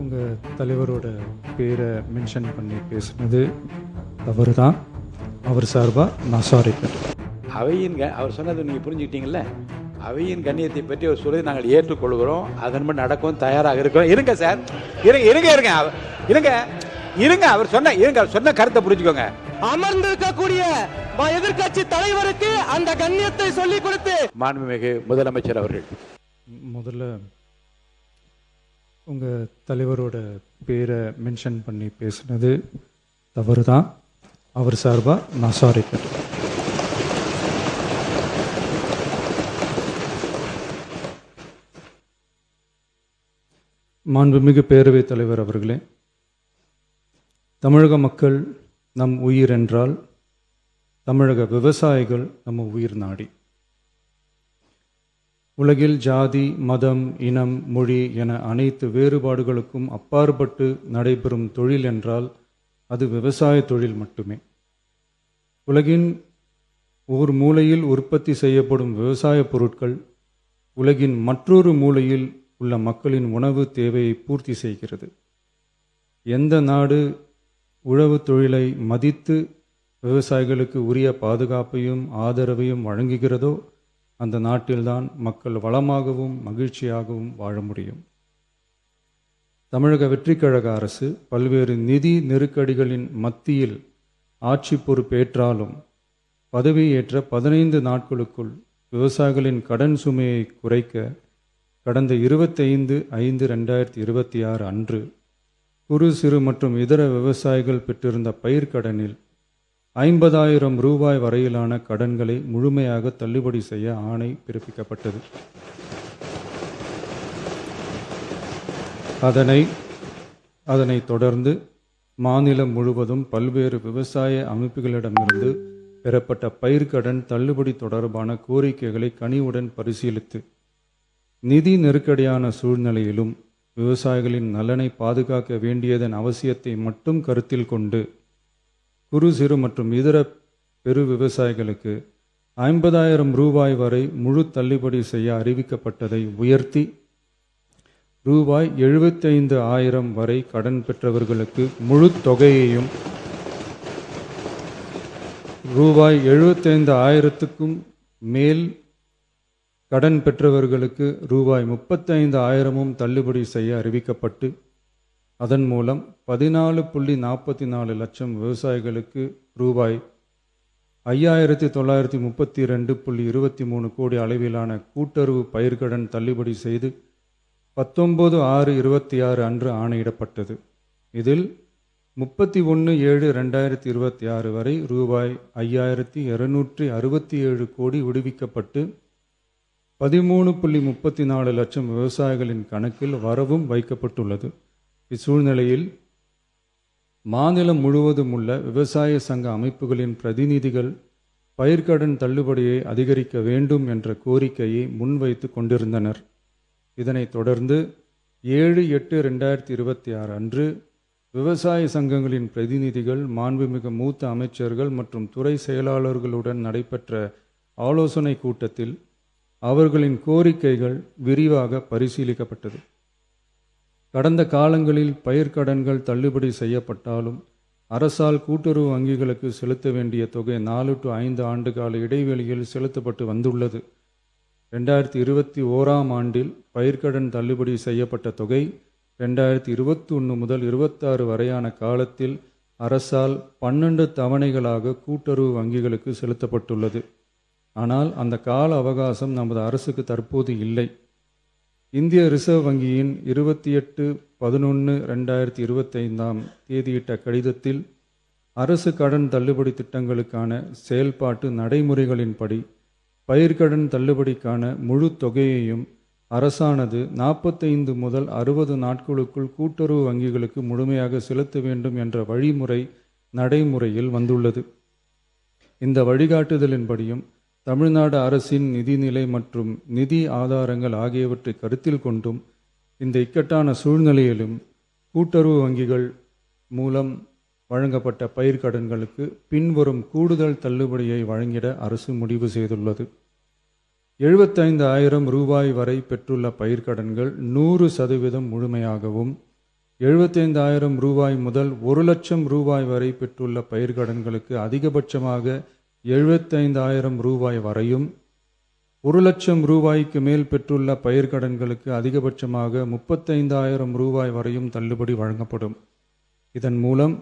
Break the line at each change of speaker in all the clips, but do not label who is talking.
உங்கள் தலைவரோட பேரை மென்ஷன் பண்ணி பேசுனது தவறு தான். அவர் சார்பாக நான் சாரி கேட்டேன்.
அவர் சொன்னது நீங்கள் புரிஞ்சுக்கிட்டீங்கல்ல. அவையின் கண்ணியத்தை பற்றி அவர் சொல்லி நாங்கள் ஏற்றுக்கொள்கிறோம். அதன்படி நடக்கவும் தயாராக இருக்கிறோம். இருங்க சார், இருங்க அவர் சொன்ன கருத்தை புரிஞ்சுக்கோங்க.
அமர்ந்திருக்கக்கூடிய எதிர்கட்சி தலைவருக்கு அந்த கண்ணியத்தை சொல்லிக் கொடுத்து
மாண்புமிகு முதலமைச்சர் அவர்கள்
முதல்ல உங்கள் தலைவரோட பேரை மென்ஷன் பண்ணி பேசுனது தவறு தான். அவர் சார்பாக நான் சாரி கேட்டேன். மாண்புமிகு பேரவைத் தலைவர் அவர்களே, தமிழக மக்கள் நம் உயிர் என்றால் தமிழக விவசாயிகள் நம்ம உயிர் நாடி. உலகில் ஜாதி, மதம், இனம், மொழி என அனைத்து வேறுபாடுகளுக்கும் அப்பாற்பட்டு நடைபெறும் தொழில் என்றால் அது விவசாய தொழில் மட்டுமே. உலகின் ஒரு மூலையில் உற்பத்தி செய்யப்படும் விவசாய பொருட்கள் உலகின் மற்றொரு மூலையில் உள்ள மக்களின் உணவு தேவையை பூர்த்தி செய்கிறது. எந்த நாடு உழவு தொழிலை மதித்து விவசாயிகளுக்கு உரிய பாதுகாப்பையும் ஆதரவையும் வழங்குகிறதோ அந்த நாட்டில்தான் மக்கள் வளமாகவும் மகிழ்ச்சியாகவும் வாழ முடியும். தமிழக வெற்றிக்கழக அரசு பல்வேறு நிதி நெருக்கடிகளின் மத்தியில் ஆட்சி பொறுப்பேற்றாலும் பதவியேற்ற 15 நாட்களுக்குள் விவசாயிகளின் கடன் சுமையை குறைக்க கடந்த 25/5/2026 அன்று குறு சிறு மற்றும் இதர விவசாயிகள் பெற்றிருந்த பயிர்க்கடனில் 50,000 ரூபாய் வரையிலான கடன்களை முழுமையாக தள்ளுபடி செய்ய ஆணை பிறப்பிக்கப்பட்டது. அதனைத் தொடர்ந்து மாநிலம் முழுவதும் பல்வேறு விவசாய அமைப்புகளிடமிருந்து பெறப்பட்ட பயிர்க்கடன் தள்ளுபடி தொடர்பான கோரிக்கைகளை கனிவுடன் பரிசீலித்து நிதி நெருக்கடியான சூழ்நிலையிலும் விவசாயிகளின் நலனை பாதுகாக்க வேண்டியதன் அவசியத்தை மட்டும் கருத்தில் கொண்டு குறு சிறு மற்றும் இதர பெரு விவசாயிகளுக்கு 50,000 ரூபாய் வரை முழு தள்ளுபடி செய்ய அறிவிக்கப்பட்டதை உயர்த்தி ரூபாய் 75,000 வரை கடன் பெற்றவர்களுக்கு முழு தொகையையும் ரூபாய் 75,000க்கும் மேல் கடன் பெற்றவர்களுக்கு ரூபாய் 35,000 தள்ளுபடி செய்ய அறிவிக்கப்பட்டு அதன் மூலம் 14.44 லட்சம் விவசாயிகளுக்கு ரூபாய் 5,932.23 கோடி அளவிலான கூட்டுறவு பயிர்க்கடன் தள்ளுபடி செய்து 19/6/26 அன்று ஆணையிடப்பட்டது. இதில் 31/7/2026 வரை ரூபாய் 5,267 கோடி விடுவிக்கப்பட்டு 13.34 லட்சம் விவசாயிகளின் கணக்கில் வரவும் வைக்கப்பட்டுள்ளது. இச்சூழ்நிலையில் மாநிலம் முழுவதும் உள்ள விவசாய சங்க அமைப்புகளின் பிரதிநிதிகள் பயிர்க்கடன் தள்ளுபடியை அதிகரிக்க வேண்டும் என்ற கோரிக்கையை முன்வைத்து கொண்டிருந்தனர். இதனைத் தொடர்ந்து 7/8/2026 அன்று விவசாய சங்கங்களின் பிரதிநிதிகள் மாண்புமிகு மூத்த அமைச்சர்கள் மற்றும் துறை செயலாளர்களுடன் நடைபெற்ற ஆலோசனை கூட்டத்தில் அவர்களின் கோரிக்கைகள் விரிவாக பரிசீலிக்கப்பட்டது. கடந்த காலங்களில் பயிர்க்கடன்கள் தள்ளுபடி செய்யப்பட்டாலும் அரசால் கூட்டுறவு வங்கிகளுக்கு செலுத்த வேண்டிய தொகை 4 to 5 ஆண்டு கால இடைவெளியில் செலுத்தப்பட்டு வந்துள்ளது. 2021 ஆண்டில் பயிர்க்கடன் தள்ளுபடி செய்யப்பட்ட தொகை 2021 முதல் 26 வரையான காலத்தில் அரசால் 12 தவணைகளாக கூட்டுறவு வங்கிகளுக்கு செலுத்தப்பட்டுள்ளது. ஆனால் அந்த கால அவகாசம் நமது அரசுக்கு தற்போது இல்லை. இந்திய ரிசர்வ் வங்கியின் 28/11/2025 தேதியிட்ட கடிதத்தில் அரசு கடன் தள்ளுபடி திட்டங்களுக்கான செயல்பாட்டு நடைமுறைகளின்படி பயிர்க்கடன் தள்ளுபடிக்கான முழு தொகையையும் அரசானது 45 முதல் 60 நாட்களுக்குள் கூட்டுறவு வங்கிகளுக்கு முழுமையாக செலுத்த வேண்டும் என்ற வழிமுறை நடைமுறையில் வந்துள்ளது. இந்த வழிகாட்டுதலின்படியும் தமிழ்நாடு அரசின் நிதிநிலை மற்றும் நிதி ஆதாரங்கள் ஆகியவற்றை கருத்தில் கொண்டும் இந்த இக்கட்டான சூழ்நிலையிலும் கூட்டுறவு வங்கிகள் மூலம் வழங்கப்பட்ட பயிர்க்கடன்களுக்கு பின்வரும் கூடுதல் தள்ளுபடியை வழங்கிட அரசு முடிவு செய்துள்ளது. 75,000 ரூபாய் வரை பெற்றுள்ள பயிர்க்கடன்கள் 100% முழுமையாகவும், 75,000 ரூபாய் முதல் 1,00,000 ரூபாய் வரை பெற்றுள்ள பயிர்க்கடன்களுக்கு அதிகபட்சமாக 75,000 ரூபாய் வரையும், 1,00,000 ரூபாய்க்கு மேல் பெற்றுள்ள பயிர்க்கடன்களுக்கு அதிகபட்சமாக 35,000 ரூபாய் வரையும் தள்ளுபடி வழங்கப்படும். இதன் மூலம்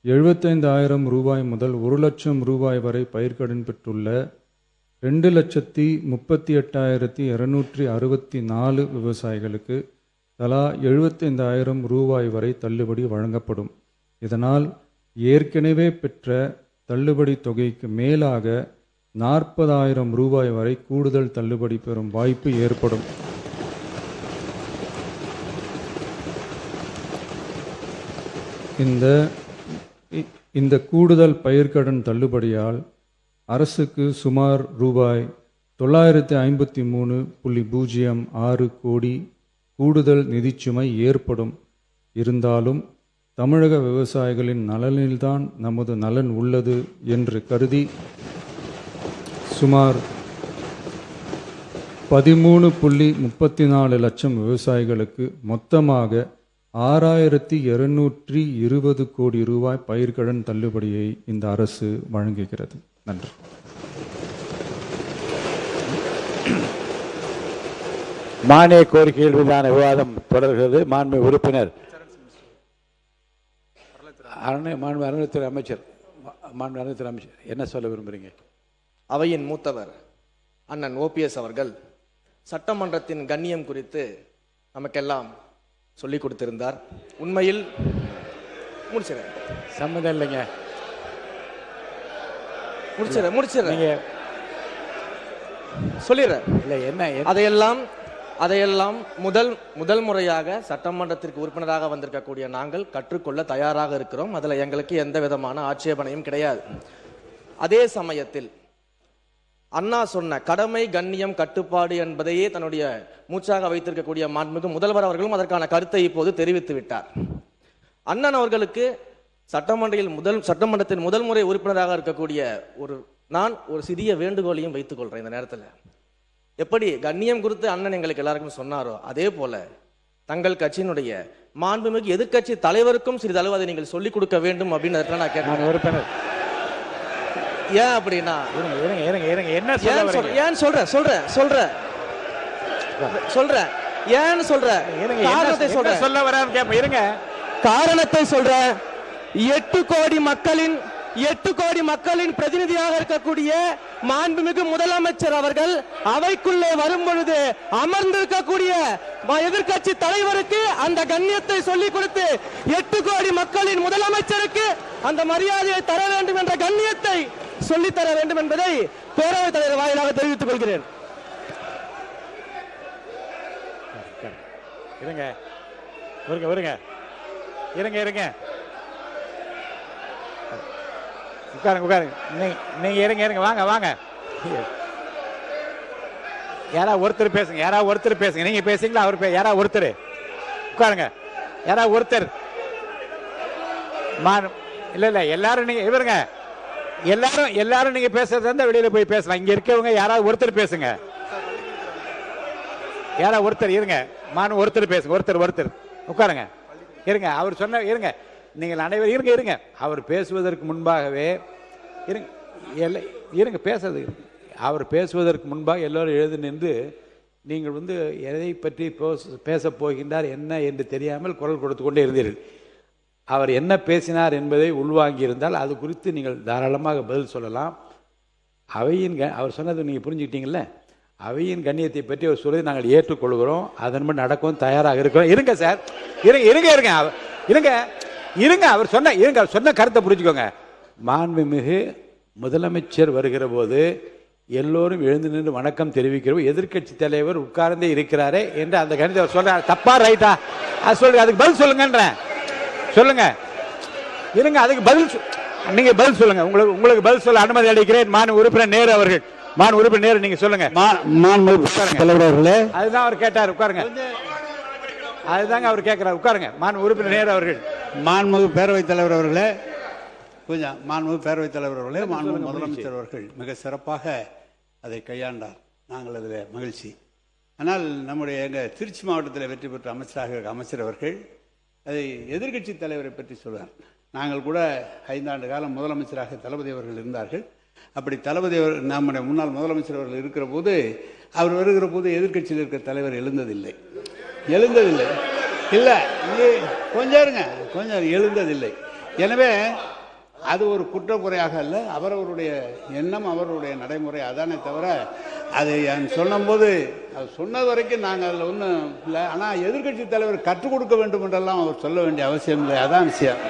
75,000 ரூபாய் முதல் 1,00,000 ரூபாய் வரை பயிர்க்கடன் பெற்றுள்ள 2,38,264 விவசாயிகளுக்கு தலா 75,000 ரூபாய் வரை தள்ளுபடி வழங்கப்படும். இதனால் ஏற்கனவே பெற்ற தள்ளுபடி தொகைக்கு மேலாக 40,000 ரூபாய் வரை கூடுதல் தள்ளுபடி பெறும் வாய்ப்பு ஏற்படும். இந்த கூடுதல் பயிர்க்கடன் தள்ளுபடியால் அரசுக்கு சுமார் ரூபாய் 953.06 கோடி கூடுதல் நிதிச்சுமை ஏற்படும். இருந்தாலும் தமிழக விவசாயிகளின் நலனில்தான் நமது நலன் உள்ளது என்று கருதி சுமார் 13.34 லட்சம் விவசாயிகளுக்கு மொத்தமாக 6,220 கோடி ரூபாய் பயிர்க்கடன் தள்ளுபடியை இந்த அரசு வழங்குகிறது. நன்றி.
மானிய கோரிக்கைகள் மீதான விவாதம் தொடர்கிறது. மாண்பு உறுப்பினர் அறநிலையத்துறை அமைச்சர் என்ன சொல்ல விரும்புகிறீங்க?
அவையின் மூத்தவர் அண்ணன் OPS அவர்கள் சட்டமன்றத்தின் கண்ணியம் குறித்து நமக்கெல்லாம் சொல்லிக் கொடுத்திருந்தார். உண்மையில் முடிச்சிடறேன்,
சம்மதம் இல்லைங்க,
முடிச்சிடறேன் சொல்லிடுறேன்.
இல்லை என்ன
அதையெல்லாம் முதல் முறையாக சட்டமன்றத்திற்கு உறுப்பினராக வந்திருக்கக்கூடிய நாங்கள் கற்றுக்கொள்ள தயாராக இருக்கிறோம். அதில் எங்களுக்கு எந்த விதமான ஆட்சேபனையும் கிடையாது. அதே சமயத்தில் அண்ணா சொன்ன கடமை கண்ணியம் கட்டுப்பாடு என்பதையே தன்னுடைய மூச்சாக வைத்திருக்கக்கூடிய மாண்புமிகு முதல்வர் அவர்களும் அதற்கான கருத்தை இப்போது தெரிவித்து விட்டார். அண்ணன் அவர்களுக்கு சட்டமன்றத்தின் முதல் முறை உறுப்பினராக இருக்கக்கூடிய நான் ஒரு சிறிய வேண்டுகோளையும் வைத்துக் கொள்றேன். இந்த நேரத்தில் எப்படி கண்ணியம் குறித்து அண்ணன் எங்களுக்கு எல்லாருக்கும் சொன்னாரோ அதே போல தங்கள் கட்சியினுடைய மாண்புமிகு எதிர்க்கட்சி தலைவருக்கும் சிறிதளவு அதை நீங்கள் சொல்லிக் கொடுக்க வேண்டும் அப்படின்னு நான் கேட்கிறேன்.
உறுப்பினர்
ஏன் அப்படின்னா
என்ன
ஏன் சொல்றேன் ஏன்னு சொல்றேன்
சொல்ல வரான்னு கேட்ப இருங்க.
காரணத்தை சொல்றேன். 8 கோடி மக்களின் பிரதிநிதியாக இருக்கக்கூடிய மாண்புமிகு முதலமைச்சர் அவர்கள் அவைக்குள்ளே வரும் பொழுது அமர்ந்திருக்கக்கூடிய எதிர்க்கட்சி தலைவருக்கு அந்த கண்ணியத்தை சொல்லிக் கொடுத்து 8 கோடி மக்களின் முதலமைச்சருக்கு அந்த மரியாதையை தர வேண்டும் என்ற கண்ணியத்தை சொல்லித்தர வேண்டும் என்பதை பேரவைத் தலைவர் வாயிலாக தெரிவித்துக் கொள்கிறேன்.
இருங்க உட்காருங்க. நீங்க இருங்க வாங்க. யாராவது ஒருத்தர் பேசுங்க. நீங்க பேசுங்களா? அவர் யாராவது ஒருத்தர் உட்காருங்க. யாராவது ஒருத்தர் இல்ல எல்லாரும் நீங்க இவருங்க எல்லாரும் நீங்க பேசுறது இருந்தா வெளியில போய் பேசலாம். இங்க இருக்கவங்க யாராவது ஒருத்தர் பேசுங்க. யாராவது ஒருத்தர் இருங்க. ஒருத்தர் பேசுங்க. ஒருத்தர் உட்காருங்க. இருங்க. அவர் சொன்ன இருங்க. நீங்கள் அனைவரும் இருங்க. அவர் பேசுவதற்கு முன்பாகவே இருங்க பேசுறது. அவர் பேசுவதற்கு முன்பாக எல்லோரும் எழுந்து நின்று நீங்கள் எதை பற்றி பேசப் போகின்றார் என்ன என்று தெரியாமல் குரல் கொடுத்து கொண்டே இருந்தீர்கள். அவர் என்ன பேசினார் என்பதை உள்வாங்கி இருந்தால் அது குறித்து நீங்கள் தாராளமாக பதில் சொல்லலாம். அவர் சொன்னது நீங்கள் புரிஞ்சுக்கிட்டீங்கல்ல. அவையின் கண்ணியத்தை பற்றி அவர் சொல்லி நாங்கள் ஏற்றுக்கொள்கிறோம். அதன்படி நடக்கவும் தயாராக இருக்கிறோம். இருங்க சார். இருங்க. அவர் சொன்ன கருத்தை புரிஞ்சுக்கோங்க. மாண்புமிகு முதலமைச்சர் வருகிற போது எல்லோரும் எழுந்து நின்று வணக்கம் தெரிவிக்கிறோம். எதிர்க்கட்சி தலைவர் உட்கார்ந்தே இருக்கிறாரே என்று அந்த கணிதத்தை அவர் சொல்றாரு. தப்பா ரைட்டா? அது சொல்லுங்க. அதுக்கு பதில் சொல்லுங்கன்றேன். சொல்லுங்க. இருங்க. அதுக்கு நீங்க பதில் சொல்லுங்க. உங்களுக்கு பதில் சொல்ல அனுமதி அளிக்கிறேன். மாண்பு உறுப்பினர் நேரு அவர்கள். நீங்க சொல்லுங்க. அதுதான் அவர் கேட்டார். உட்காருங்க. அதுதாங்க அவர் கேட்கிறார். உட்காருங்க. மாண்பு உறுப்பினர் நேரு அவர்கள்.
மாண்புமிகு பேரவைத் தலைவர் அவர்களே, மாண்புமிகு பேரவைத் தலைவர் அவர்களே, மாண்புமிகு முதலமைச்சர் அவர்கள் மிக சிறப்பாக அதை கையாண்டார். நாங்கள் அதில் மகிழ்ச்சி. ஆனால் நம்முடைய எங்கள் திருச்சி மாவட்டத்தில் வெற்றி பெற்ற அமைச்சர் அவர்கள் அதை எதிர்க்கட்சி தலைவரை பற்றி சொல்வார். நாங்கள் கூட 5 ஆண்டு காலம் முதலமைச்சராக தளபதி அவர்கள் இருந்தார்கள். அப்படி தளபதி நம்முடைய முன்னாள் முதலமைச்சர் அவர்கள் இருக்கிற போது, அவர் வருகிற போது எதிர்க்கட்சியில் இருக்கிற தலைவர் எழுந்ததில்லை. இல்லை, கொஞ்சம் இருங்க, கொஞ்சம் எழுந்ததில்லை. எனவே அது ஒரு குற்றக்குறையாக அல்ல, அவரவருடைய எண்ணம், அவருடைய நடைமுறை, அதானே தவிர அதை சொன்னபோது அது சொன்னது வரைக்கும் நாங்கள் அதில் ஒன்றும் இல்லை. ஆனால் எதிர்க்கட்சி தலைவர் கற்றுக் கொடுக்க வேண்டும் என்றெல்லாம் அவர் சொல்ல வேண்டிய அவசியம் இல்லை. அதான் விஷயம்.